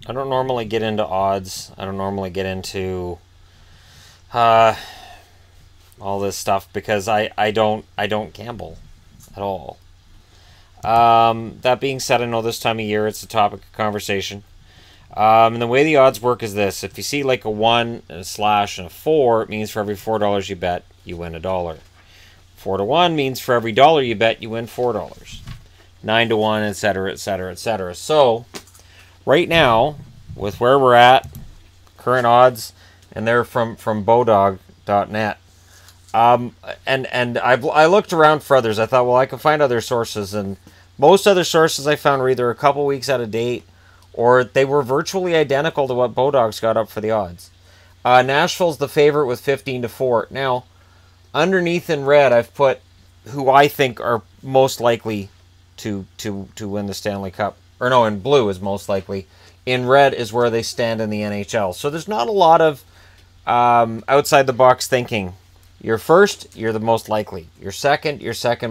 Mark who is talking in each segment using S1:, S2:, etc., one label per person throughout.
S1: I don't normally get into odds. I don't normally get into uh, all this stuff because I don't gamble at all. That being said, I know this time of year it's a topic of conversation. And the way the odds work is this: if you see like a 1, and a slash, and a 4, it means for every $4 you bet, you win a dollar. 4 to 1 means for every dollar you bet, you win $4. 9 to 1, etc., etc., etc. So, right now, with where we're at, current odds, and they're from bodog.net. And I looked around for others. I thought, well, I can find other sources, and most other sources I found were either a couple weeks out of date, or they were virtually identical to what Bodog's got up for the odds. Nashville's the favorite with 15 to 4. Now, underneath in red, I've put who I think are most likely to win the Stanley Cup. Or no, in blue is most likely. In red is where they stand in the NHL. So there's not a lot of outside the box thinking. You're first, you're the most likely. You're second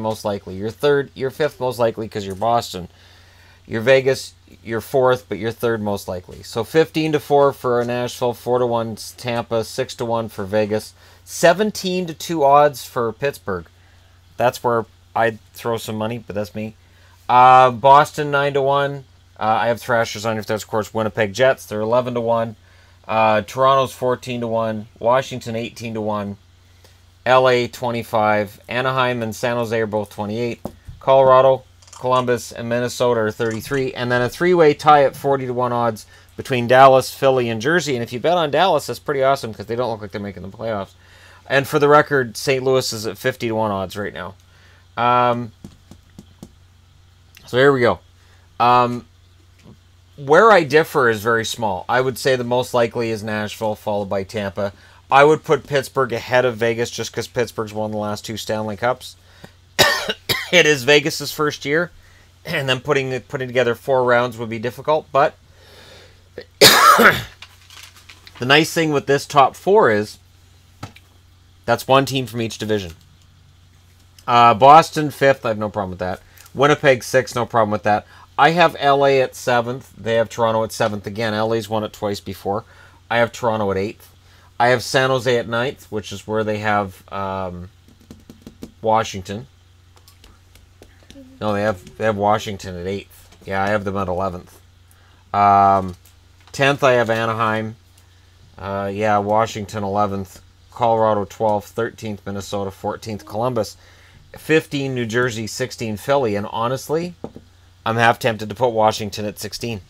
S1: most likely. You're third, you're fifth most likely because you're Boston. You're Vegas, you're fourth, but you're third most likely. So 15 to 4 for Nashville, 4 to 1 Tampa, 6 to 1 for Vegas, 17 to 2 odds for Pittsburgh. That's where I'd throw some money, but that's me. Boston 9 to 1. I have Thrashers on. If that's, of course, Winnipeg Jets. They're 11 to 1. Toronto's 14 to 1. Washington 18 to 1. LA 25. Anaheim and San Jose are both 28. Colorado, Columbus, and Minnesota are 33. And then a three-way tie at 40 to 1 odds between Dallas, Philly, and Jersey. And if you bet on Dallas, that's pretty awesome because they don't look like they're making the playoffs. And for the record, St. Louis is at 50 to 1 odds right now. So here we go. Where I differ is very small. I would say the most likely is Nashville, followed by Tampa. I would put Pittsburgh ahead of Vegas just because Pittsburgh's won the last 2 Stanley Cups. It is Vegas's first year, and then putting together 4 rounds would be difficult. But the nice thing with this top 4 is that's one team from each division. Boston 5th, I have no problem with that. Winnipeg 6th, no problem with that. I have LA at 7th. They have Toronto at 7th. Again, LA's won it twice before. I have Toronto at 8th. I have San Jose at 9th, which is where they have Washington. No, they have Washington at 8th. Yeah, I have them at 11th. 10th, I have Anaheim. Yeah, Washington 11th. Colorado 12th. 13th, Minnesota. 14th, Columbus. 15, New Jersey. 16, Philly. And honestly, I'm half tempted to put Washington at 16.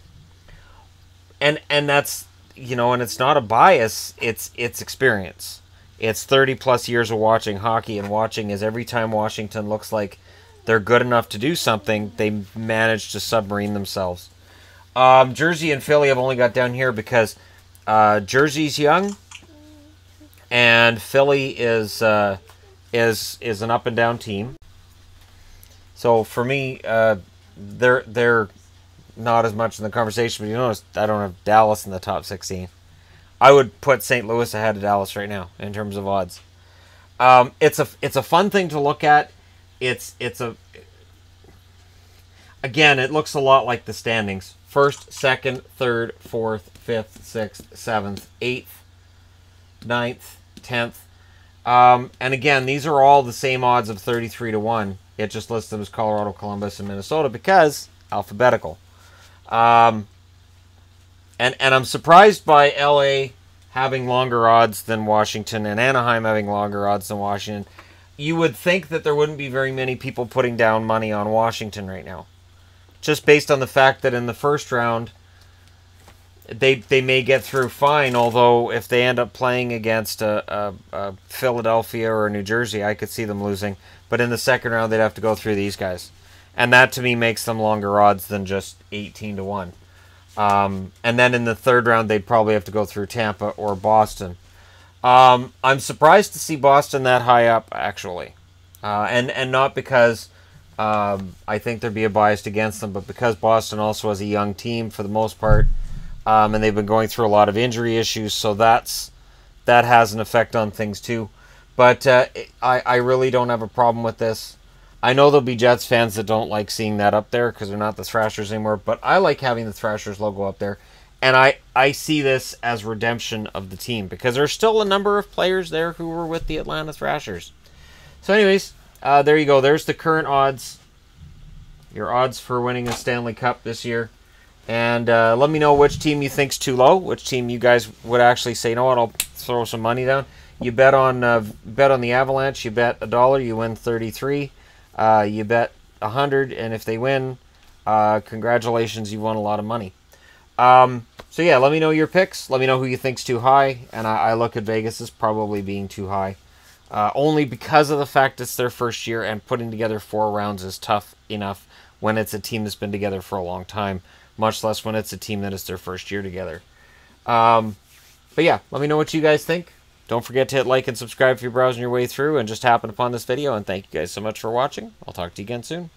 S1: And that's, you know, and it's not a bias, it's experience. It's 30 plus years of watching hockey, and watching is every time Washington looks like they're good enough to do something, they manage to submarine themselves. Jersey and Philly have only got down here because Jersey's young, and Philly is an up and down team. So for me, they're not as much in the conversation, but you notice I don't have Dallas in the top 16. I would put St. Louis ahead of Dallas right now in terms of odds. It's a fun thing to look at. Again, it looks a lot like the standings. First, second, third, fourth, fifth, sixth, seventh, eighth, ninth, 10th. And again, these are all the same odds of 33 to 1. It just lists them as Colorado, Columbus, and Minnesota because alphabetical. And I'm surprised by LA having longer odds than Washington and Anaheim having longer odds than Washington. You would think that there wouldn't be very many people putting down money on Washington right now. Just based on the fact that in the first round, they may get through fine, although if they end up playing against a Philadelphia or a New Jersey, I could see them losing. But in the second round, they'd have to go through these guys. And that, to me, makes them longer odds than just 18 to 1. And then in the third round, they'd probably have to go through Tampa or Boston. I'm surprised to see Boston that high up, actually. And not because I think there'd be a bias against them, but because Boston also has a young team for the most part. And they've been going through a lot of injury issues, so that has an effect on things too. But I really don't have a problem with this. I know there'll be Jets fans that don't like seeing that up there because they're not the Thrashers anymore, but I like having the Thrashers logo up there. And I see this as redemption of the team because there's still a number of players there who were with the Atlanta Thrashers. So anyways, there you go. There's the current odds. Your odds for winning a Stanley Cup this year. And let me know which team you think's too low, which team you guys would actually say, you know what, I'll throw some money down. You bet on the Avalanche. You bet $1, you win 33. You bet 100, and if they win, congratulations, you won a lot of money. So yeah, let me know your picks. Let me know who you think's too high, and I look at Vegas as probably being too high. Only because of the fact it's their first year, and putting together 4 rounds is tough enough when it's a team that's been together for a long time, much less when it's a team that is their first year together. But yeah, let me know what you guys think. Don't forget to hit like and subscribe if you're browsing your way through and just happened upon this video, and thank you guys so much for watching. I'll talk to you again soon.